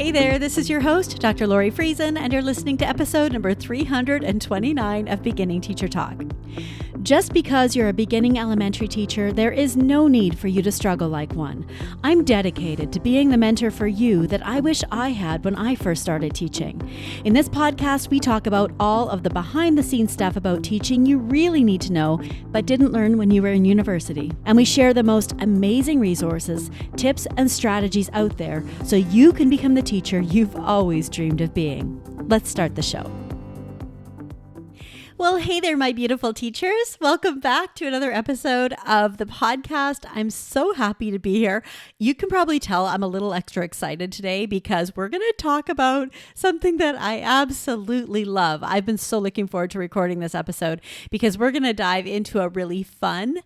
Hey there, this is your host, Dr. Lori Friesen, and you're listening to episode number 329 of Beginning Teacher Talk. Just because you're a beginning elementary teacher, there is no need for you to struggle like one. I'm dedicated to being the mentor for you that I wish I had when I first started teaching. In this podcast, we talk about all of the behind-the-scenes stuff about teaching you really need to know, but didn't learn when you were in university. And we share the most amazing resources, tips, and strategies out there so you can become the teacher you've always dreamed of being. Let's start the show. Well, hey there, my beautiful teachers. Welcome back to another episode of the podcast. I'm so happy to be here. You can probably tell I'm a little extra excited today because we're going to talk about something that I absolutely love. I've been so looking forward to recording this episode because we're going to dive into a really fun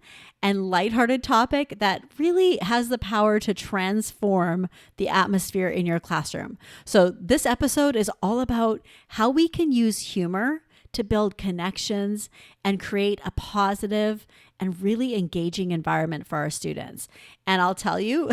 and lighthearted topic that really has the power to transform the atmosphere in your classroom. So this episode is all about how we can use humor to build connections and create a positive and really engaging environment for our students. And I'll tell you,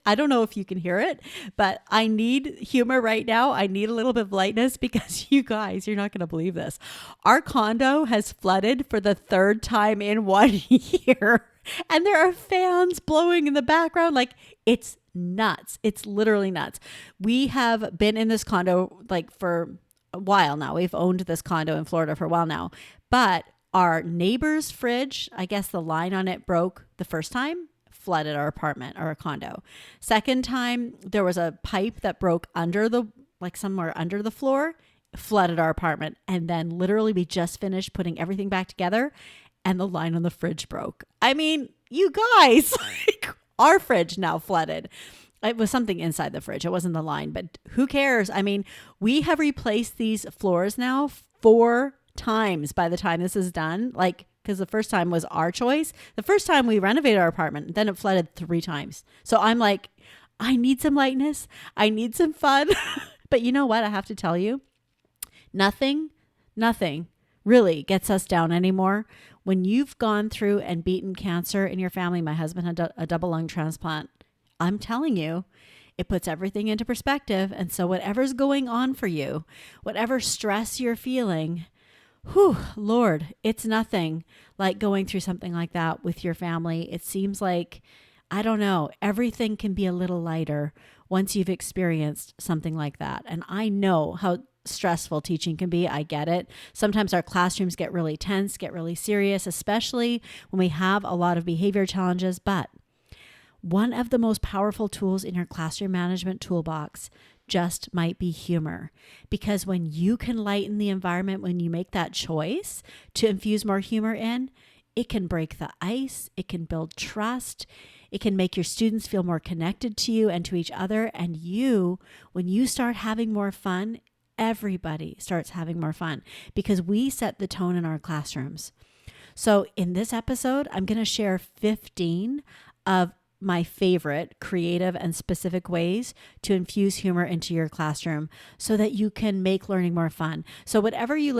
I don't know if you can hear it, but I need humor right now. I need a little bit of lightness because you guys, you're not going to believe this. Our condo has flooded for the third time in 1 year. And there are fans blowing in the background. It's nuts. It's literally nuts. We have been in this condo for a while now. We've owned this condo in Florida for a while now, but our neighbor's fridge, I guess the line on it broke the first time, flooded our apartment or our condo. Second time, there was a pipe that broke somewhere under the floor, flooded our apartment. And then literally we just finished putting everything back together and the line on the fridge broke. I mean, you guys, our fridge now flooded. It was something inside the fridge. It wasn't the line, but who cares? I mean, we have replaced these floors now 4 times by the time this is done. Because the first time was our choice. The first time we renovated our apartment, then it flooded 3 times. So I'm like, I need some lightness. I need some fun. But you know what? I have to tell you, nothing really gets us down anymore. When you've gone through and beaten cancer in your family, my husband had a double lung transplant. I'm telling you, it puts everything into perspective. And so whatever's going on for you, whatever stress you're feeling, Lord, it's nothing like going through something like that with your family. It seems like, I don't know, everything can be a little lighter once you've experienced something like that. And I know how stressful teaching can be. I get it. Sometimes our classrooms get really tense, get really serious, especially when we have a lot of behavior challenges. But one of the most powerful tools in your classroom management toolbox just might be humor. Because when you can lighten the environment, when you make that choice to infuse more humor in, it can break the ice, it can build trust, it can make your students feel more connected to you and to each other. And when you start having more fun, everybody starts having more fun because we set the tone in our classrooms. So in this episode, I'm going to share 15 of my favorite creative and specific ways to infuse humor into your classroom so that you can make learning more fun. So when you're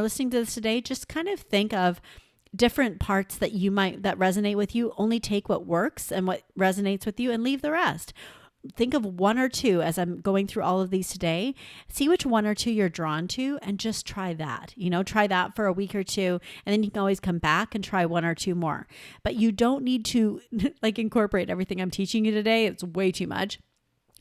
listening to this today, just kind of think of different parts that resonate with you. Only take what works and what resonates with you and leave the rest. Think of 1 or 2 as I'm going through all of these today. See which 1 or 2 you're drawn to and just try that. Try that for a week or 2, and then you can always come back and try 1 or 2 more. But you don't need to incorporate everything I'm teaching you today. It's way too much.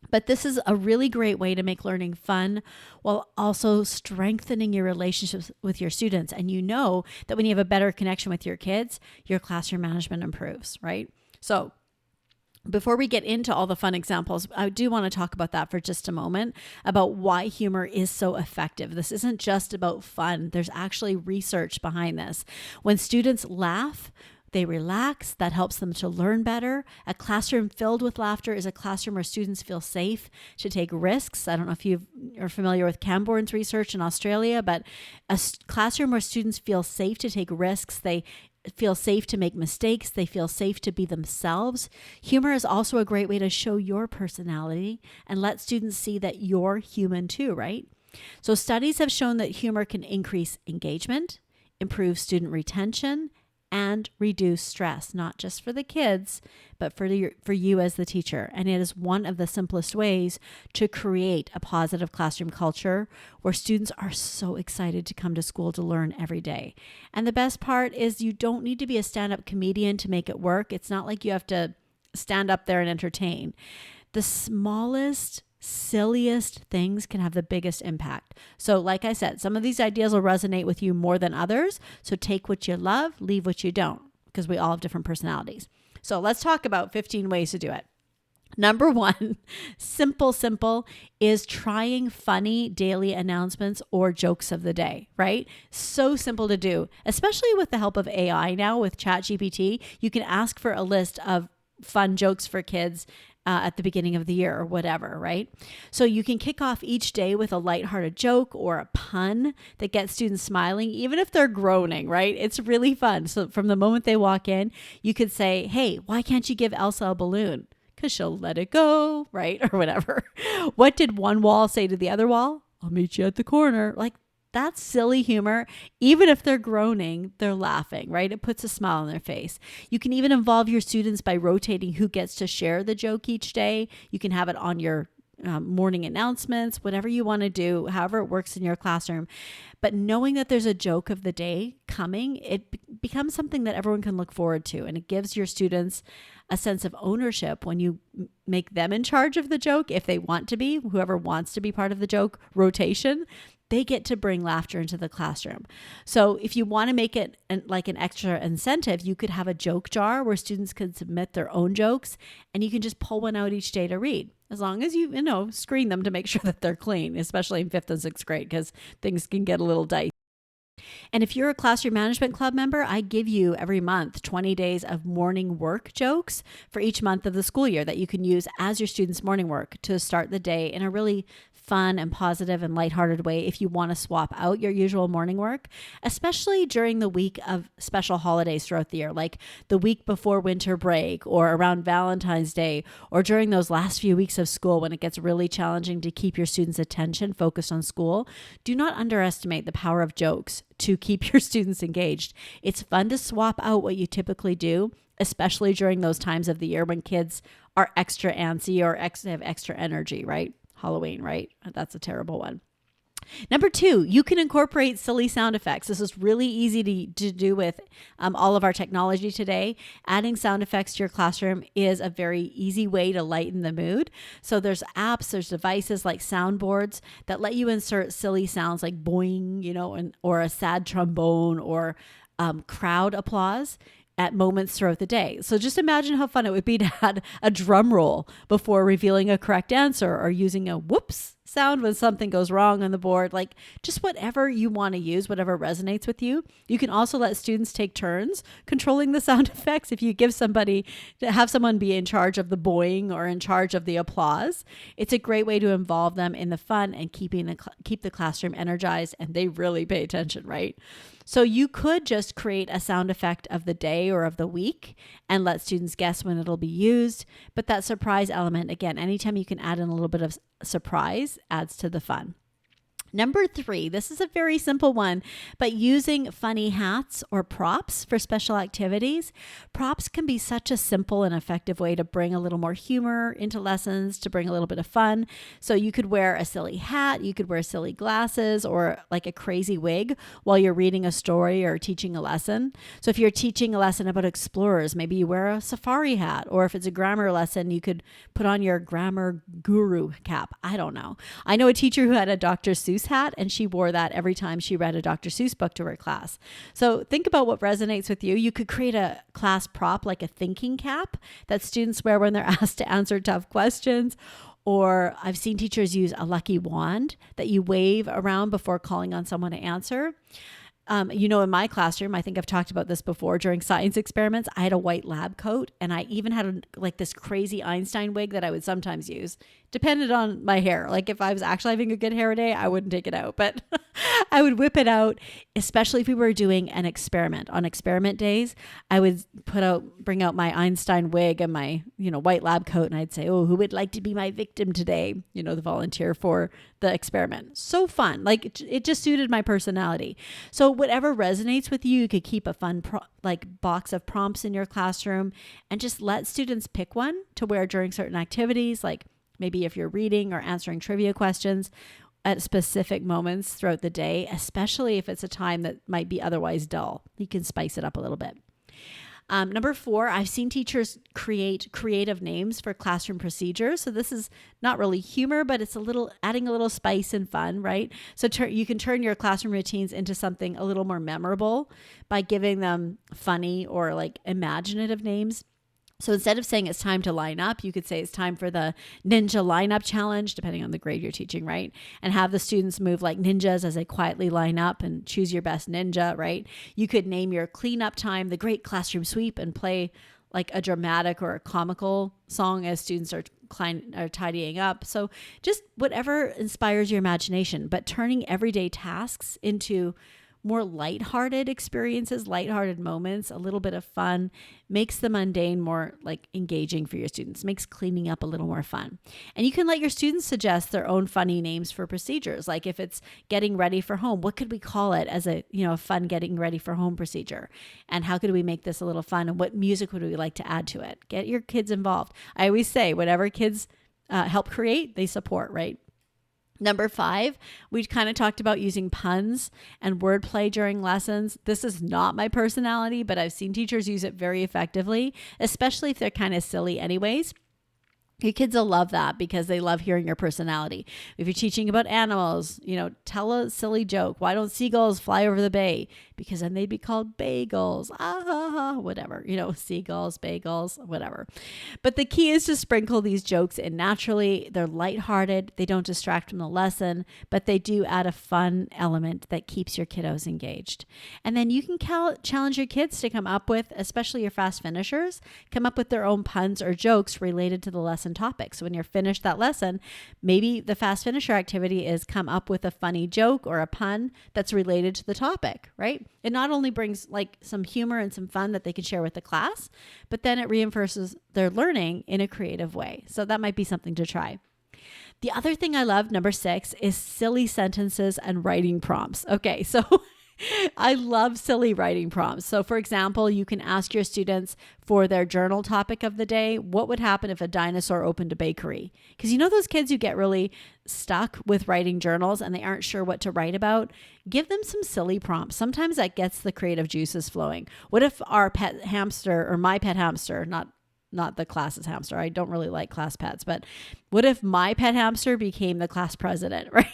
But this is a really great way to make learning fun while also strengthening your relationships with your students. And you know that when you have a better connection with your kids, your classroom management improves, right? So before we get into all the fun examples, I do want to talk about that for just a moment, about why humor is so effective. This isn't just about fun. There's actually research behind this. When students laugh, they relax. That helps them to learn better. A classroom filled with laughter is a classroom where students feel safe to take risks. I don't know if you are familiar with Camborne's research in Australia, but a classroom where students feel safe to take risks, they feel safe to make mistakes. They feel safe to be themselves. Humor is also a great way to show your personality and let students see that you're human too, right? So studies have shown that humor can increase engagement, improve student retention, and reduce stress, not just for the kids, but for you as the teacher. And it is one of the simplest ways to create a positive classroom culture where students are so excited to come to school to learn every day. And the best part is you don't need to be a stand-up comedian to make it work. It's not like you have to stand up there and entertain. The smallest, silliest things can have the biggest impact. So like I said, some of these ideas will resonate with you more than others. So take what you love, leave what you don't, because we all have different personalities. So let's talk about 15 ways to do it. Number one, simple, is trying funny daily announcements or jokes of the day, right? So simple to do, especially with the help of AI now with ChatGPT. You can ask for a list of fun jokes for kids at the beginning of the year or whatever, right? So you can kick off each day with a lighthearted joke or a pun that gets students smiling, even if they're groaning, right? It's really fun. So from the moment they walk in, you could say, hey, why can't you give Elsa a balloon? Because she'll let it go, right? Or whatever. What did one wall say to the other wall? I'll meet you at the corner. Like, that's silly humor. Even if they're groaning, they're laughing, right? It puts a smile on their face. You can even involve your students by rotating who gets to share the joke each day. You can have it on your morning announcements, whatever you want to do, however it works in your classroom. But knowing that there's a joke of the day coming, it becomes something that everyone can look forward to. And it gives your students a sense of ownership when you make them in charge of the joke. If they want to be, whoever wants to be part of the joke rotation, they get to bring laughter into the classroom. So if you want to make it like an extra incentive, you could have a joke jar where students can submit their own jokes and you can just pull one out each day to read. As long as you screen them to make sure that they're clean, especially in 5th and 6th grade, because things can get a little dicey. And if you're a Classroom Management Club member, I give you every month 20 days of morning work jokes for each month of the school year that you can use as your students' morning work to start the day in a really fun and positive and lighthearted way if you want to swap out your usual morning work, especially during the week of special holidays throughout the year, like the week before winter break or around Valentine's Day or during those last few weeks of school when it gets really challenging to keep your students' attention focused on school. Do not underestimate the power of jokes to keep your students engaged. It's fun to swap out what you typically do, especially during those times of the year when kids are extra antsy or have extra energy, right? Halloween, right? That's a terrible one. Number 2, you can incorporate silly sound effects. This is really easy to do with all of our technology today. Adding sound effects to your classroom is a very easy way to lighten the mood. So there's apps, there's devices like soundboards that let you insert silly sounds like boing, or a sad trombone or crowd applause at moments throughout the day. So just imagine how fun it would be to add a drum roll before revealing a correct answer or using a whoops sound when something goes wrong on the board, like just whatever you want to use, whatever resonates with you. You can also let students take turns controlling the sound effects. If you give somebody to have someone be in charge of the boing or in charge of the applause, it's a great way to involve them in the fun and keep the classroom energized, and they really pay attention, right? So you could just create a sound effect of the day or of the week and let students guess when it'll be used. But that surprise element, again, anytime you can add in a little bit of surprise adds to the fun. Number 3, this is a very simple one, but using funny hats or props for special activities. Props can be such a simple and effective way to bring a little more humor into lessons, to bring a little bit of fun. So you could wear a silly hat, you could wear silly glasses or like a crazy wig while you're reading a story or teaching a lesson. So if you're teaching a lesson about explorers, maybe you wear a safari hat, or if it's a grammar lesson, you could put on your grammar guru cap. I don't know. I know a teacher who had a Dr. Seuss hat, and she wore that every time she read a Dr. Seuss book to her class. So think about what resonates with you. You could create a class prop like a thinking cap that students wear when they're asked to answer tough questions. Or I've seen teachers use a lucky wand that you wave around before calling on someone to answer. In my classroom, I think I've talked about this before, during science experiments, I had a white lab coat, and I even had this crazy Einstein wig that I would sometimes use. Depended on my hair. Like if I was actually having a good hair day, I wouldn't take it out. But I would whip it out, especially if we were doing an experiment. On experiment days, I would bring out my Einstein wig and my, white lab coat, and I'd say, "Oh, who would like to be my victim today?" The volunteer for the experiment. So fun. Like it just suited my personality. So whatever resonates with you, you could keep a fun box of prompts in your classroom and just let students pick one to wear during certain activities, like maybe if you're reading or answering trivia questions at specific moments throughout the day, especially if it's a time that might be otherwise dull. You can spice it up a little bit. Number 4, I've seen teachers create creative names for classroom procedures. So this is not really humor, but it's adding a little spice and fun, right? So you can turn your classroom routines into something a little more memorable by giving them funny or like imaginative names. So instead of saying it's time to line up, you could say it's time for the ninja lineup challenge, depending on the grade you're teaching, right? And have the students move like ninjas as they quietly line up and choose your best ninja, right? You could name your cleanup time the Great Classroom Sweep and play like a dramatic or a comical song as students are tidying up. So just whatever inspires your imagination, but turning everyday tasks into more lighthearted experiences, lighthearted moments, a little bit of fun, makes the mundane more like engaging for your students, makes cleaning up a little more fun. And you can let your students suggest their own funny names for procedures. Like if it's getting ready for home, what could we call it as a fun getting ready for home procedure? And how could we make this a little fun? And what music would we like to add to it? Get your kids involved. I always say whatever kids help create, they support, right? Number 5, we kind of talked about using puns and wordplay during lessons. This is not my personality, but I've seen teachers use it very effectively, especially if they're kind of silly anyways. Your kids will love that because they love hearing your personality. If you're teaching about animals, tell a silly joke. Why don't seagulls fly over the bay? Because then they'd be called bagels. Whatever. Seagulls, bagels, whatever. But the key is to sprinkle these jokes in naturally. They're lighthearted. They don't distract from the lesson, but they do add a fun element that keeps your kiddos engaged. And then you can challenge your kids to come up with, especially your fast finishers, come up with their own puns or jokes related to the lesson topic. So when you're finished that lesson, maybe the fast finisher activity is come up with a funny joke or a pun that's related to the topic, right? It not only brings like some humor and some fun that they can share with the class, but then it reinforces their learning in a creative way. So that might be something to try. The other thing I love, number 6, is silly sentences and writing prompts. Okay, so I love silly writing prompts. So for example, you can ask your students for their journal topic of the day, what would happen if a dinosaur opened a bakery? Because those kids who get really stuck with writing journals and they aren't sure what to write about, give them some silly prompts. Sometimes that gets the creative juices flowing. What if our pet hamster or my pet hamster, not the class's hamster. I don't really like class pets, but what if my pet hamster became the class president, right?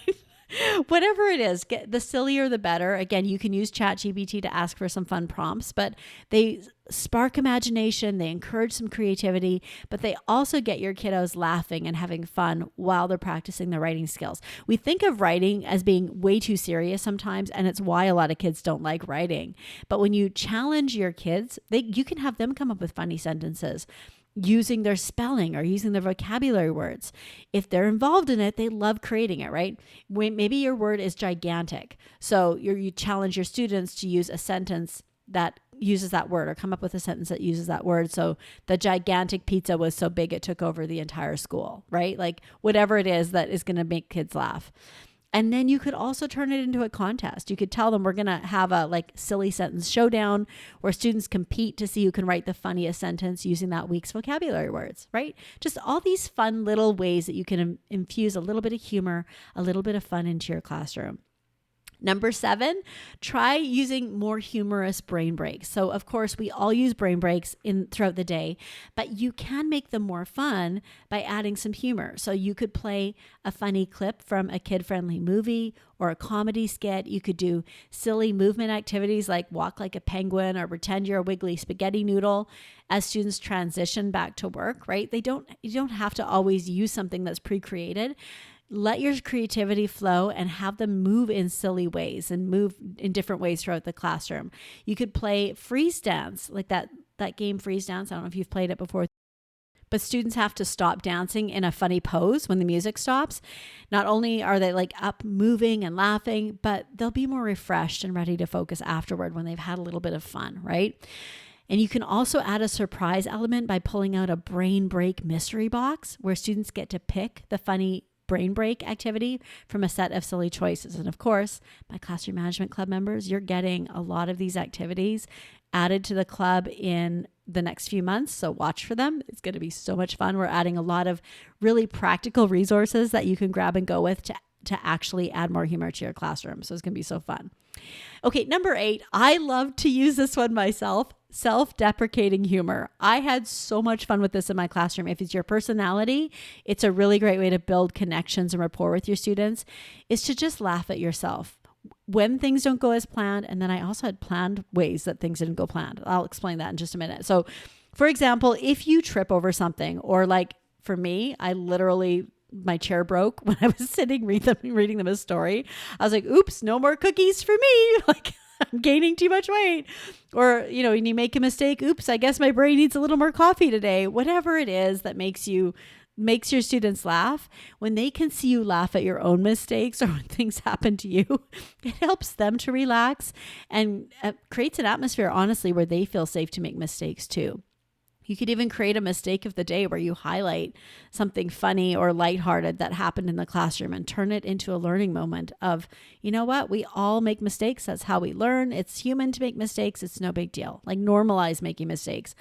Whatever it is, the sillier the better. Again, you can use ChatGPT to ask for some fun prompts, but they spark imagination, they encourage some creativity, but they also get your kiddos laughing and having fun while they're practicing their writing skills. We think of writing as being way too serious sometimes, and it's why a lot of kids don't like writing. But when you challenge your kids, you can have them come up with funny sentences using their spelling or using their vocabulary words. If they're involved in it, they love creating it, right? Maybe your word is gigantic. So you challenge your students to use a sentence that uses that word or come up with a sentence that uses that word. So the gigantic pizza was so big it took over the entire school, right? Like whatever it is that is going to make kids laugh. And then you could also turn it into a contest. You could tell them we're going to have a silly sentence showdown where students compete to see who can write the funniest sentence using that week's vocabulary words, right? Just all these fun little ways that you can infuse a little bit of humor, a little bit of fun into your classroom. Number 7, try using more humorous brain breaks. So of course, we all use brain breaks throughout the day, but you can make them more fun by adding some humor. So you could play a funny clip from a kid-friendly movie or a comedy skit. You could do silly movement activities like walk like a penguin or pretend you're a wiggly spaghetti noodle as students transition back to work, right? You don't have to always use something that's pre-created. Let your creativity flow and have them move in silly ways and move in different ways throughout the classroom. You could play freeze dance, like that game freeze dance. I don't know if you've played it before, but students have to stop dancing in a funny pose when the music stops. Not only are they like up moving and laughing, but they'll be more refreshed and ready to focus afterward when they've had a little bit of fun, right? And you can also add a surprise element by pulling out a brain break mystery box where students get to pick the funny brain break activity from a set of silly choices. And of course, my Classroom Management Club members, you're getting a lot of these activities added to the club in the next few months. So watch for them. It's going to be so much fun. We're adding a lot of really practical resources that you can grab and go with to actually add more humor to your classroom. So it's going to be so fun. Okay, number 8, I love to use this one myself, self-deprecating humor. I had so much fun with this in my classroom. If it's your personality, it's a really great way to build connections and rapport with your students, is to just laugh at yourself when things don't go as planned. And then I also had planned ways that things didn't go planned. I'll explain that in just a minute. So for example, if you trip over something, or like for me, my chair broke when I was sitting reading them a story. I was like, oops, no more cookies for me. Like I'm gaining too much weight. Or, when you make a mistake, oops, I guess my brain needs a little more coffee today. Whatever it is that makes your students laugh, when they can see you laugh at your own mistakes or when things happen to you, it helps them to relax and creates an atmosphere, honestly, where they feel safe to make mistakes too. You could even create a mistake of the day where you highlight something funny or lighthearted that happened in the classroom and turn it into a learning moment of, you know what, we all make mistakes. That's how we learn. It's human to make mistakes. It's no big deal. Like normalize making mistakes.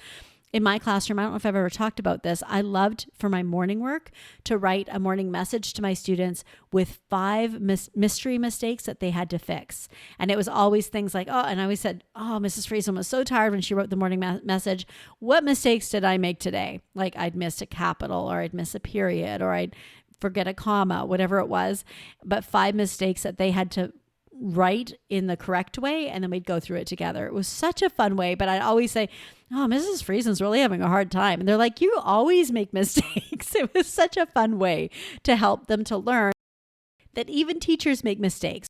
In my classroom, I don't know if I've ever talked about this, I loved for my morning work to write a morning message to my students with 5 mystery mistakes that they had to fix. And it was always things like, and I always said, Mrs. Friesen was so tired when she wrote the morning message. What mistakes did I make today? Like I'd miss a capital, or I'd miss a period, or I'd forget a comma, whatever it was. But 5 mistakes that they had to write in the correct way, and then we'd go through it together. It was such a fun way, but I'd always say, Mrs. Friesen's really having a hard time. And they're like, you always make mistakes. It was such a fun way to help them to learn that even teachers make mistakes.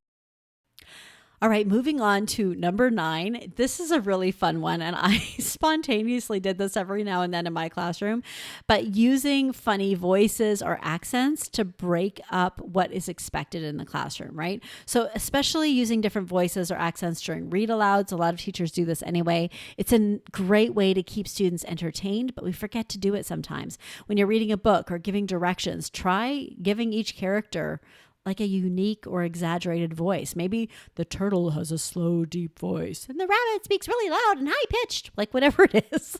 All right, moving on to number 9. This is a really fun one, and I spontaneously did this every now and then in my classroom, but using funny voices or accents to break up what is expected in the classroom, right? So especially using different voices or accents during read-alouds. A lot of teachers do this anyway. It's a great way to keep students entertained, but we forget to do it sometimes. When you're reading a book or giving directions, try giving each character like a unique or exaggerated voice. Maybe the turtle has a slow, deep voice and the rabbit speaks really loud and high-pitched, like whatever it is.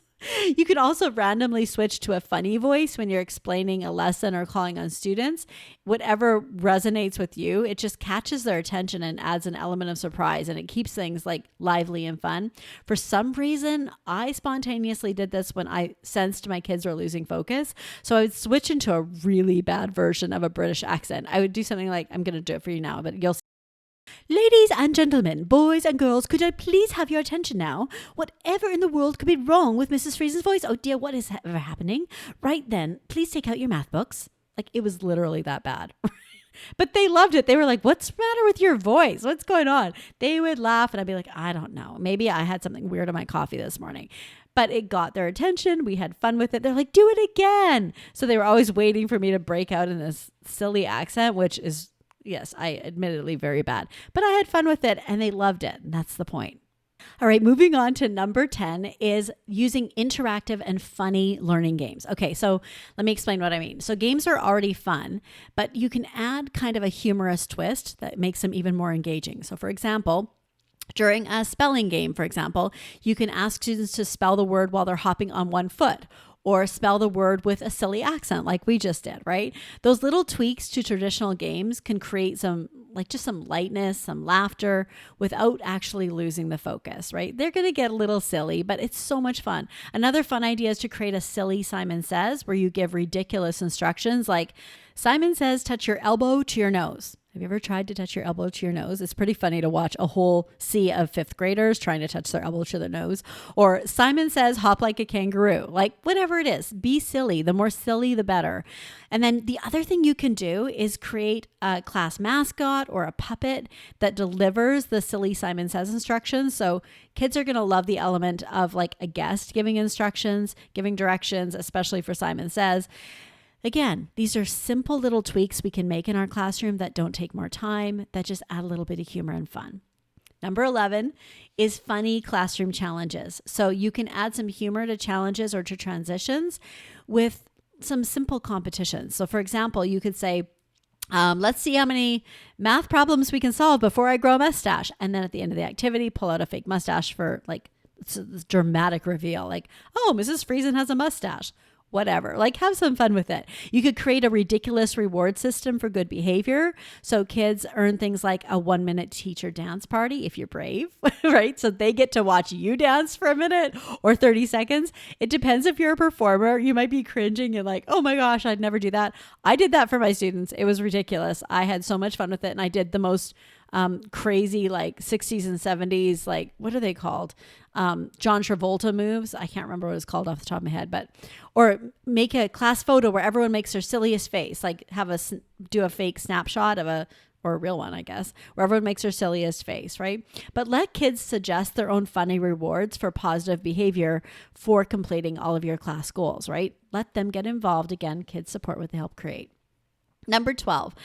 You can also randomly switch to a funny voice when you're explaining a lesson or calling on students. Whatever resonates with you, it just catches their attention and adds an element of surprise, and it keeps things like lively and fun. For some reason, I spontaneously did this when I sensed my kids were losing focus. So I would switch into a really bad version of a British accent. I would do something like, I'm going to do it for you now, but you'll see. Ladies and gentlemen, boys and girls, could I please have your attention now? Whatever in the world could be wrong with Mrs. Friesen's voice? Oh dear, what is ever happening? Right then, please take out your math books. Like it was literally that bad. But they loved it. They were like, what's the matter with your voice? What's going on? They would laugh and I'd be like, I don't know. Maybe I had something weird in my coffee this morning. But it got their attention. We had fun with it. They're like, do it again. So they were always waiting for me to break out in this silly accent, which is, yes, I admittedly very bad, but I had fun with it and they loved it. And that's the point. All right, moving on to number 10 is using interactive and funny learning games. Okay, so let me explain what I mean. So games are already fun, but you can add kind of a humorous twist that makes them even more engaging. So for example, during a spelling game, for example, you can ask students to spell the word while they're hopping on one foot, or spell the word with a silly accent like we just did, right? Those little tweaks to traditional games can create some lightness, some laughter without actually losing the focus, right? They're going to get a little silly, but it's so much fun. Another fun idea is to create a silly Simon Says, where you give ridiculous instructions like, Simon says, touch your elbow to your nose. Have you ever tried to touch your elbow to your nose? It's pretty funny to watch a whole sea of fifth graders trying to touch their elbow to their nose. Or Simon Says, hop like a kangaroo. Like whatever it is, be silly. The more silly, the better. And then the other thing you can do is create a class mascot or a puppet that delivers the silly Simon Says instructions. So kids are going to love the element of like a guest giving instructions, giving directions, especially for Simon Says. Again, these are simple little tweaks we can make in our classroom that don't take more time, that just add a little bit of humor and fun. Number 11 is funny classroom challenges. So you can add some humor to challenges or to transitions with some simple competitions. So for example, you could say, let's see how many math problems we can solve before I grow a mustache. And then at the end of the activity, pull out a fake mustache for like it's a dramatic reveal. Like, oh, Mrs. Friesen has a mustache. Whatever, like have some fun with it. You could create a ridiculous reward system for good behavior. So kids earn things like a 1-minute teacher dance party if you're brave, right? So they get to watch you dance for a minute or 30 seconds. It depends if you're a performer. You might be cringing and like, oh my gosh, I'd never do that. I did that for my students. It was ridiculous. I had so much fun with it. And I did the most crazy like 60s and 70s, like what are they called? John Travolta moves. I can't remember what it's called off the top of my head, or make a class photo where everyone makes their silliest face, like do a fake snapshot or a real one, I guess, where everyone makes their silliest face, right? But let kids suggest their own funny rewards for positive behavior for completing all of your class goals, right? Let them get involved. Again, kids support what they help create. Number 12.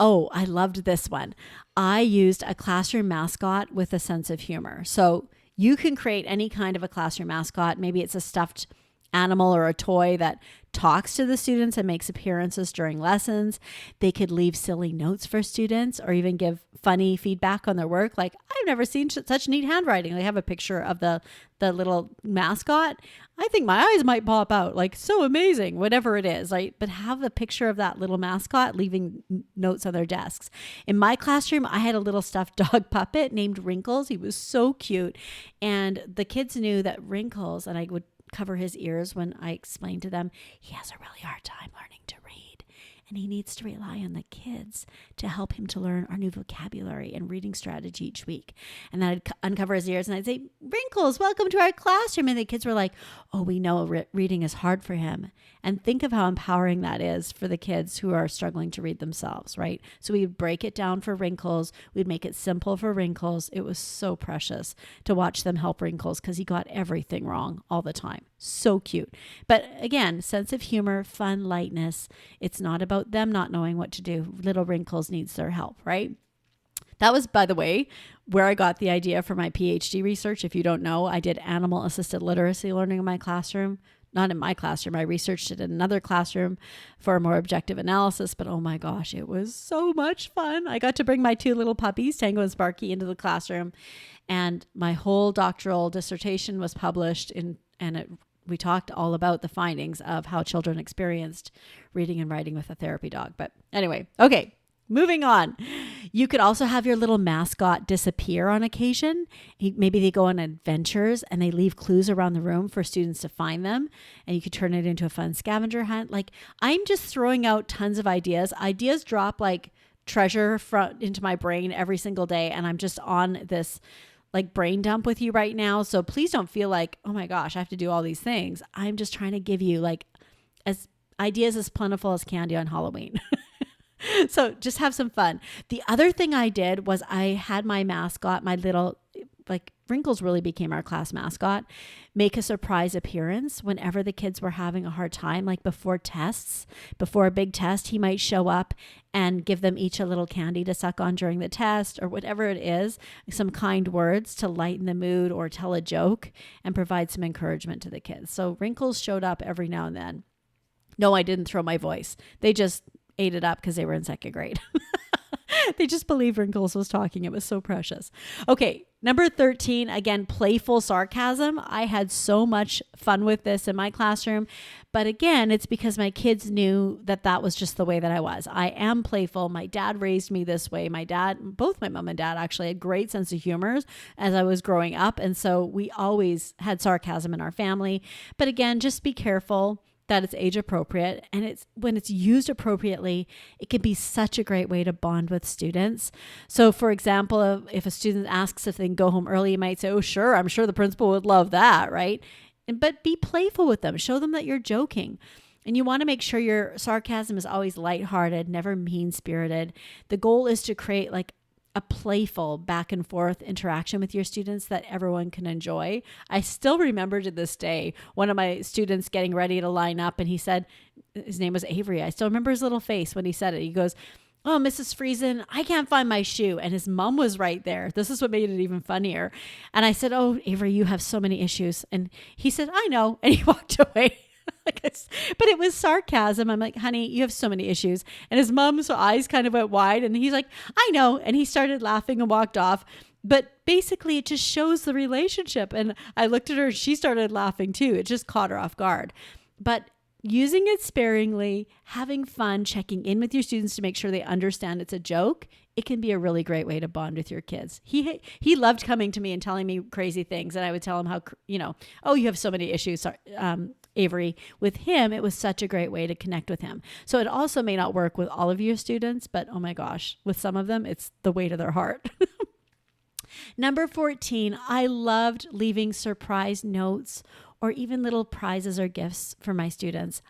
Oh, I loved this one. I used a classroom mascot with a sense of humor. So you can create any kind of a classroom mascot. Maybe it's a stuffed animal or a toy that talks to the students and makes appearances during lessons. They could leave silly notes for students or even give funny feedback on their work. Like, I've never seen such neat handwriting. They have a picture of the little mascot. I think my eyes might pop out, like so amazing, whatever it is, right? But have a picture of that little mascot leaving notes on their desks. In my classroom, I had a little stuffed dog puppet named Wrinkles. He was so cute. And the kids knew that Wrinkles, and I would cover his ears when I explained to them, he has a really hard time learning to read. And he needs to rely on the kids to help him to learn our new vocabulary and reading strategy each week. And then I'd uncover his ears and I'd say, Wrinkles, welcome to our classroom. And the kids were like, oh, we know reading is hard for him. And think of how empowering that is for the kids who are struggling to read themselves, right? So we'd break it down for Wrinkles. We'd make it simple for Wrinkles. It was so precious to watch them help Wrinkles because he got everything wrong all the time. So cute. But again, sense of humor, fun, lightness. It's not about them not knowing what to do. Little Wrinkles needs their help, right? That was, by the way, where I got the idea for my PhD research. If you don't know, I did animal-assisted literacy learning in my classroom. Not in my classroom. I researched it in another classroom for a more objective analysis, but oh my gosh, it was so much fun. I got to bring my 2 little puppies, Tango and Sparky, into the classroom, and my whole doctoral dissertation was published we talked all about the findings of how children experienced reading and writing with a therapy dog. But anyway, okay. Moving on. You could also have your little mascot disappear on occasion. Maybe they go on adventures and they leave clues around the room for students to find them. And you could turn it into a fun scavenger hunt. Like, I'm just throwing out tons of ideas. Ideas drop like treasure into my brain every single day. And I'm just on this like brain dump with you right now. So please don't feel like, oh my gosh, I have to do all these things. I'm just trying to give you like ideas as plentiful as candy on Halloween. So just have some fun. The other thing I did was I had my mascot, my little, like Wrinkles really became our class mascot, make a surprise appearance whenever the kids were having a hard time, like before a big test, he might show up and give them each a little candy to suck on during the test or whatever it is, some kind words to lighten the mood or tell a joke and provide some encouragement to the kids. So Wrinkles showed up every now and then. No, I didn't throw my voice. They just ate it up because they were in 2nd grade. They just believed Wrinkles was talking. It was so precious. Okay, number 13, again, playful sarcasm. I had so much fun with this in my classroom. But again, it's because my kids knew that was just the way that I was. I am playful. My dad raised me this way. Both my mom and dad actually had great sense of humor as I was growing up. And so we always had sarcasm in our family. But again, just be careful. that it's age appropriate, and it's when it's used appropriately, it can be such a great way to bond with students. So for example, if a student asks if they can go home early, you might say, oh, sure, I'm sure the principal would love that, right? But be playful with them. Show them that you're joking. And you want to make sure your sarcasm is always lighthearted, never mean-spirited. The goal is to create like a playful back and forth interaction with your students that everyone can enjoy. I still remember to this day, one of my students getting ready to line up, and he said, his name was Avery. I still remember his little face when he said it. He goes, oh, Mrs. Friesen, I can't find my shoe. And his mom was right there. This is what made it even funnier. And I said, oh, Avery, you have so many issues. And he said, I know. And he walked away. But it was sarcasm. I'm like, honey, you have so many issues. And his mom's eyes kind of went wide, and he's like, I know. And he started laughing and walked off. But basically, it just shows the relationship. And I looked at her, and she started laughing too. It just caught her off guard. But using it sparingly, having fun, checking in with your students to make sure they understand it's a joke, it can be a really great way to bond with your kids. He loved coming to me and telling me crazy things. And I would tell him how, oh, you have so many issues, Avery. With him, it was such a great way to connect with him. So it also may not work with all of your students, but oh my gosh, with some of them, it's the way to their heart. Number 14, I loved leaving surprise notes or even little prizes or gifts for my students.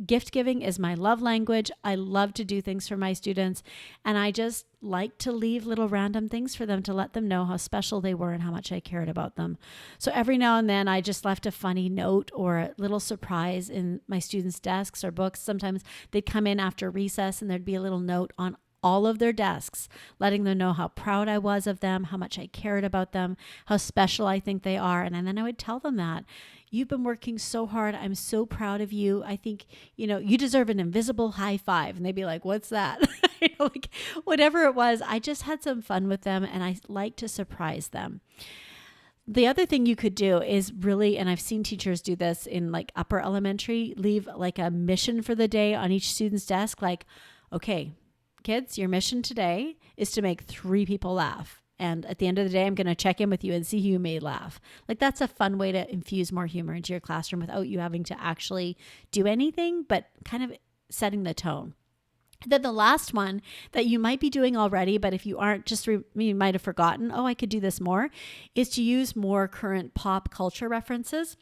Gift giving is my love language. I love to do things for my students, and I just like to leave little random things for them to let them know how special they were and how much I cared about them. So every now and then I just left a funny note or a little surprise in my students' desks or books. Sometimes they'd come in after recess and there'd be a little note on all of their desks, letting them know how proud I was of them, how much I cared about them, how special I think they are. And then I would tell them that. You've been working so hard. I'm so proud of you. I think, you deserve an invisible high five. And they'd be like, what's that? Like whatever it was, I just had some fun with them, and I like to surprise them. The other thing you could do is really, and I've seen teachers do this in like upper elementary, leave like a mission for the day on each student's desk. Like, okay, kids, your mission today is to make 3 people laugh. And at the end of the day, I'm going to check in with you and see who you made laugh. Like that's a fun way to infuse more humor into your classroom without you having to actually do anything, but kind of setting the tone. Then the last one that you might be doing already, but if you aren't, you might have forgotten, oh, I could do this more, is to use more current pop culture references.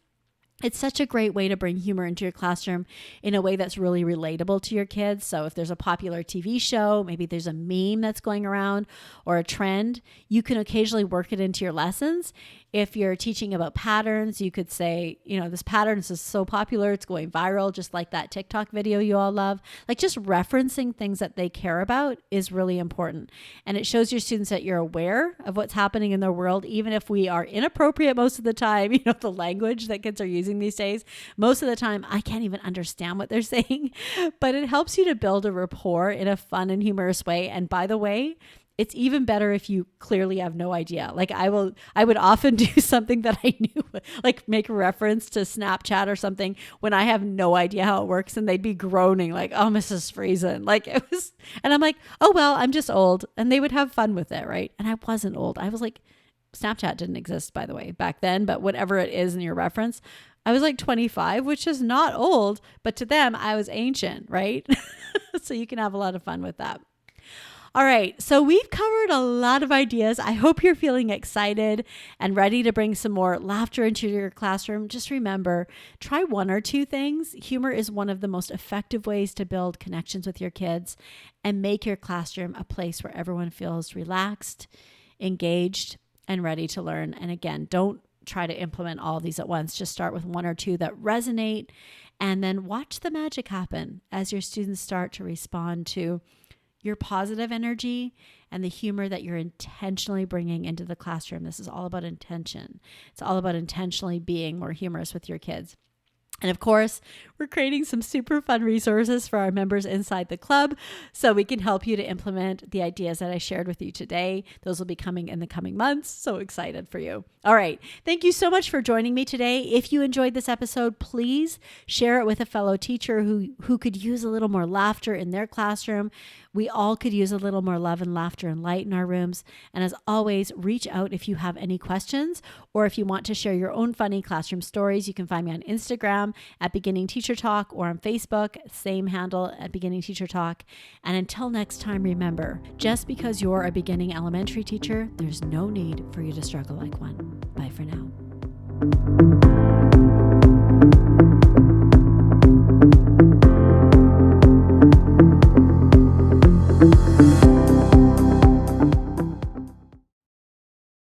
It's such a great way to bring humor into your classroom in a way that's really relatable to your kids. So if there's a popular TV show, maybe there's a meme that's going around or a trend, you can occasionally work it into your lessons. If you're teaching about patterns, you could say, this pattern is so popular, it's going viral, just like that TikTok video you all love. Like just referencing things that they care about is really important. And it shows your students that you're aware of what's happening in their world, even if we are inappropriate most of the time. The language that kids are using these days, most of the time, I can't even understand what they're saying, but it helps you to build a rapport in a fun and humorous way. And by the way, it's even better if you clearly have no idea. Like I would often do something that I knew, like make a reference to Snapchat or something when I have no idea how it works, and they'd be groaning like, oh, Mrs. Friesen. Like it was, and I'm like, oh, well, I'm just old. And they would have fun with it, right? And I wasn't old. I was like, Snapchat didn't exist, by the way, back then, but whatever it is in your reference, I was like 25, which is not old, but to them, I was ancient, right? So you can have a lot of fun with that. All right, so we've covered a lot of ideas. I hope you're feeling excited and ready to bring some more laughter into your classroom. Just remember, try 1 or 2 things. Humor is one of the most effective ways to build connections with your kids and make your classroom a place where everyone feels relaxed, engaged, and ready to learn. And again, don't try to implement all of these at once. Just start with 1 or 2 that resonate, and then watch the magic happen as your students start to respond to your positive energy and the humor that you're intentionally bringing into the classroom. This is all about intention. It's all about intentionally being more humorous with your kids. And of course, we're creating some super fun resources for our members inside the club so we can help you to implement the ideas that I shared with you today. Those will be coming in the coming months. So excited for you. All right. Thank you so much for joining me today. If you enjoyed this episode, please share it with a fellow teacher who could use a little more laughter in their classroom. We all could use a little more love and laughter and light in our rooms. And as always, reach out if you have any questions or if you want to share your own funny classroom stories. You can find me on Instagram Instagram at Beginning Teacher Talk or on Facebook, same handle at Beginning Teacher Talk. And until next time, remember, just because you're a beginning elementary teacher, there's no need for you to struggle like one. Bye for now.